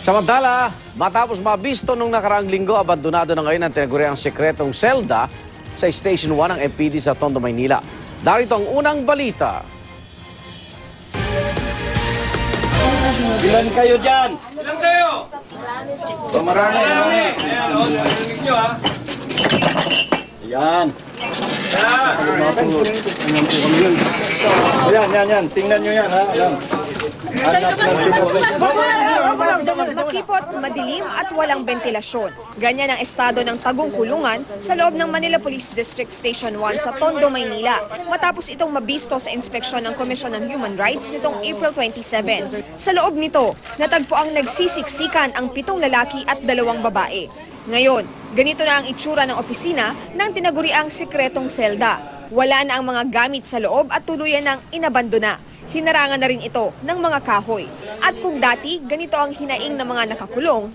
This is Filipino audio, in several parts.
Samantala, matapos mabisto nung nakaraang linggo, abandonado na ngayon ang tinaguriang sekretong selda sa Station 1 ng MPD sa Tondo, Maynila. Darito ang unang balita. Ilan kayo dyan? Ilan kayo? Marami. Ayan, o, narinig nyo ha. Yan. Ayan. Yan. Tingnan nyo yan, ha? Ayan. Makipot, madilim at walang ventilasyon. Ganyan ang estado ng tagong kulungan sa loob ng Manila Police District Station 1 sa Tondo, Maynila. Matapos itong mabisto sa inspeksyon ng Commission on Human Rights nitong April 27. Sa loob nito, natagpo ang nagsisiksikan ang 7 lalaki at 2 babae. Ngayon, ganito na ang itsura ng opisina ng tinaguriang sekretong selda. Wala na ang mga gamit sa loob at tuluyan ng inabandona. Hinarangan na rin ito ng mga kahoy. At kung dati, ganito ang hinaing ng mga nakakulong.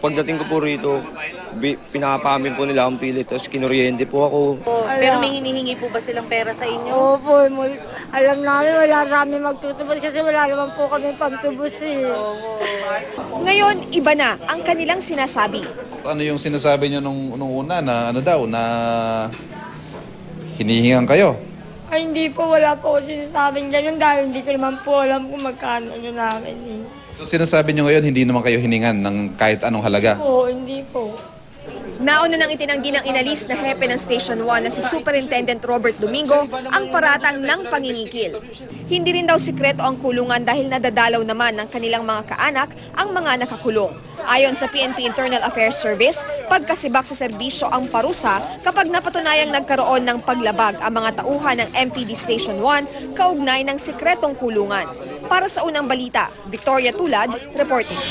Pagdating ko po rito, pinapamin po nila ang pilit, tapos kinuryente po ako. Pero may hinihingi po ba silang pera sa inyo? Opo, alam namin wala kami magtutubos kasi wala naman po kami pagtubos eh. Ngayon, iba na ang kanilang sinasabi. Ano yung sinasabi niyo nung una na na hinihingan kayo? Ay hindi po, wala po ako sinasabing ganun dahil hindi ko naman po alam kung magkano yun namin eh. So sinasabi niyo ngayon hindi naman kayo hiningan ng kahit anong halaga? Oo, hindi po. Nauna nang itinanggi ng inalis na hepe ng Station 1 na si Superintendent Robert Domingo ang paratang ng pangingikil. Hindi rin daw sikreto ang kulungan dahil nadadalaw naman ng kanilang mga kaanak ang mga nakakulong. Ayon sa PNP Internal Affairs Service, pagkasibak sa serbisyo ang parusa kapag napatunayang nagkaroon ng paglabag ang mga tauhan ng MPD Station 1 kaugnay ng sikretong kulungan. Para sa unang balita, Victoria Tulad, reporting.